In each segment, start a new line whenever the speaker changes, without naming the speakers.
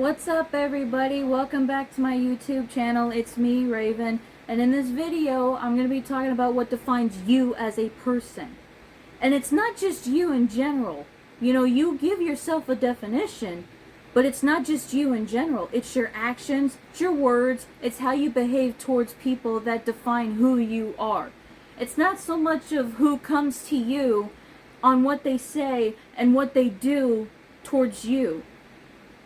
What's up everybody? Welcome back to my YouTube channel. It's me, Raven, and in this video I'm going to be talking about what defines you as a person. And it's not just you in general. You know, you give yourself a definition, but it's not just you in general. It's your actions, it's your words, it's how you behave towards people that define who you are. It's not so much of who comes to you on what they say and what they do towards you,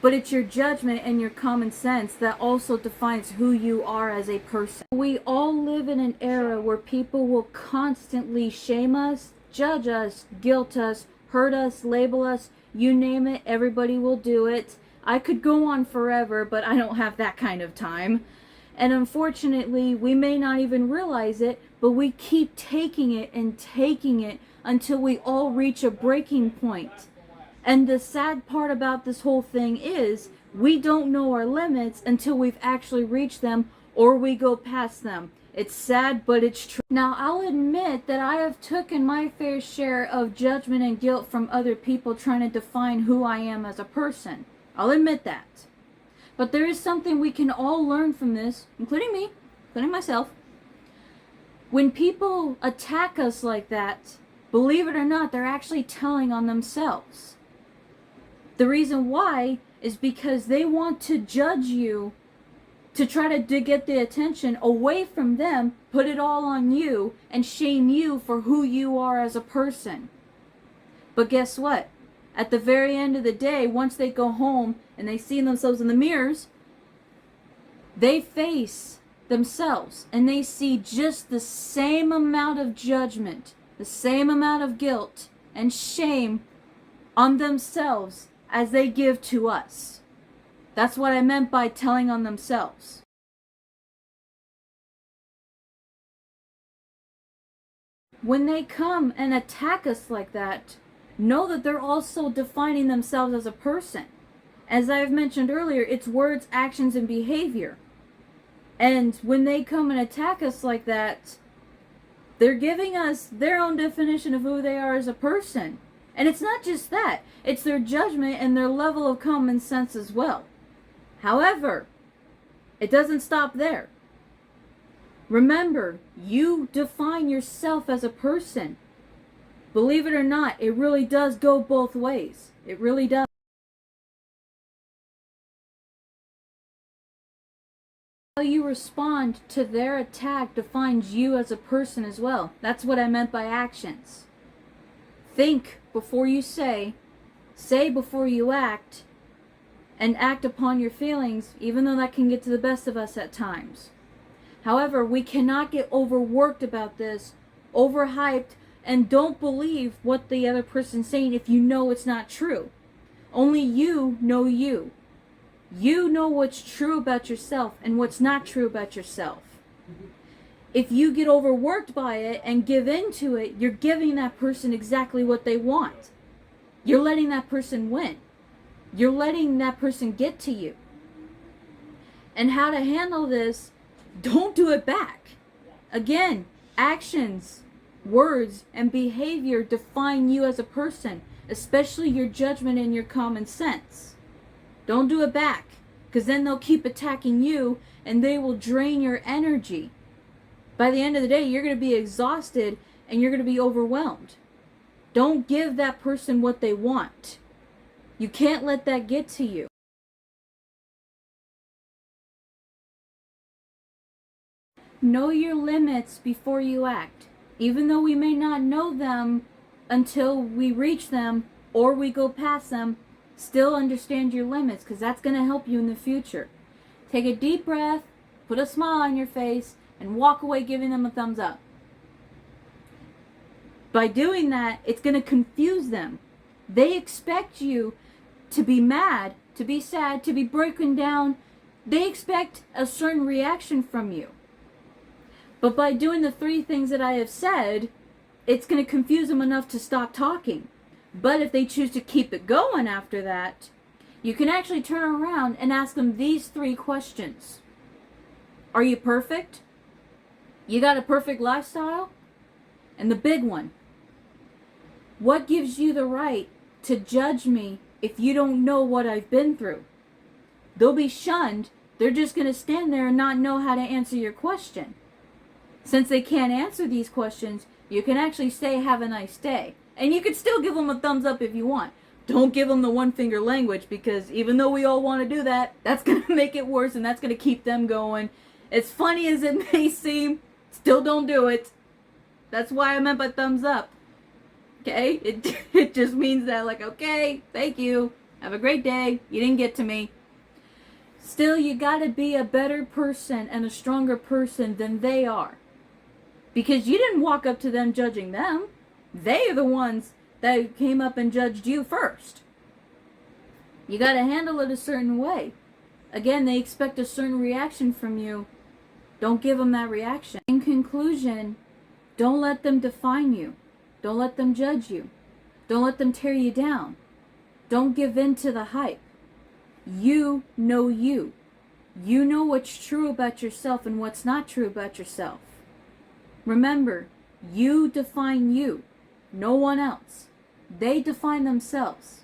but it's your judgment and your common sense that also defines who you are as a person. We all live in an era where people will constantly shame us, judge us, guilt us, hurt us, label us, you name it, everybody will do it. I could go on forever, but I don't have that kind of time. And unfortunately, we may not even realize it, but we keep taking it and taking it until we all reach a breaking point. And the sad part about this whole thing is we don't know our limits until we've actually reached them or we go past them. It's sad, but it's true. Now, I'll admit that I have taken my fair share of judgment and guilt from other people trying to define who I am as a person. I'll admit that. But there is something we can all learn from this, including me, including myself. When people attack us like that, believe it or not, they're actually telling on themselves. The reason why is because they want to judge you, to try to get the attention away from them, put it all on you, and shame you for who you are as a person. But guess what? At the very end of the day, once they go home and they see themselves in the mirrors, they face themselves and they see just the same amount of judgment, the same amount of guilt and shame on themselves as they give to us. That's what I meant by telling on themselves. When they come and attack us like that, know that they're also defining themselves as a person. As I've mentioned earlier, it's words, actions, and behavior. And when they come and attack us like that, they're giving us their own definition of who they are as a person. And it's not just that, it's their judgment and their level of common sense as well. However, it doesn't stop there. Remember, you define yourself as a person. Believe it or not, it really does go both ways. It really does. How you respond to their attack defines you as a person as well. That's what I meant by actions. Think before you say before you act, and act upon your feelings, even though that can get to the best of us at times. However, we cannot get overworked about this, overhyped, and don't believe what the other person's saying if you know it's not true. Only you know you. You know what's true about yourself and what's not true about yourself. If you get overworked by it and give in to it, you're giving that person exactly what they want. You're letting that person win. You're letting that person get to you. And how to handle this, don't do it back. Again, actions, words, and behavior define you as a person, especially your judgment and your common sense. Don't do it back, because then they'll keep attacking you and they will drain your energy. By the end of the day, you're going to be exhausted and you're going to be overwhelmed. Don't give that person what they want. You can't let that get to you. Know your limits before you act. Even though we may not know them until we reach them or we go past them, still understand your limits, because that's going to help you in the future. Take a deep breath, put a smile on your face, and walk away giving them a thumbs up. By doing that, it's going to confuse them. They expect you to be mad, to be sad, to be broken down. They expect a certain reaction from you. But by doing the 3 things that I have said, it's going to confuse them enough to stop talking. But if they choose to keep it going after that, you can actually turn around and ask them these 3 questions. Are you perfect? You got a perfect lifestyle? And the big one, what gives you the right to judge me if you don't know what I've been through? They'll be shunned. They're just going to stand there and not know how to answer your question. Since they can't answer these questions, you can actually say, have a nice day. And you can still give them a thumbs up if you want. Don't give them the one finger language, because even though we all want to do that, that's going to make it worse and that's going to keep them going. As funny as it may seem, still don't do it. That's why I meant by thumbs up. Okay? It just means that, like, okay, thank you. Have a great day. You didn't get to me. Still, you gotta be a better person and a stronger person than they are. Because you didn't walk up to them judging them. They are the ones that came up and judged you first. You gotta handle it a certain way. Again, they expect a certain reaction from you. Don't give them that reaction. In conclusion, don't let them define you. Don't let them judge you. Don't let them tear you down. Don't give in to the hype. You know you. You know what's true about yourself and what's not true about yourself. Remember, you define you, no one else. They define themselves.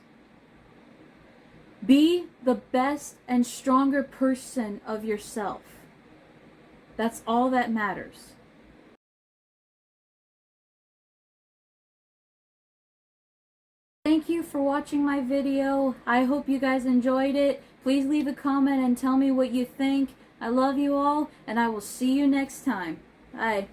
Be the best and stronger person of yourself. That's all that matters. Thank you for watching my video. I hope you guys enjoyed it. Please leave a comment and tell me what you think. I love you all, and I will see you next time. Bye.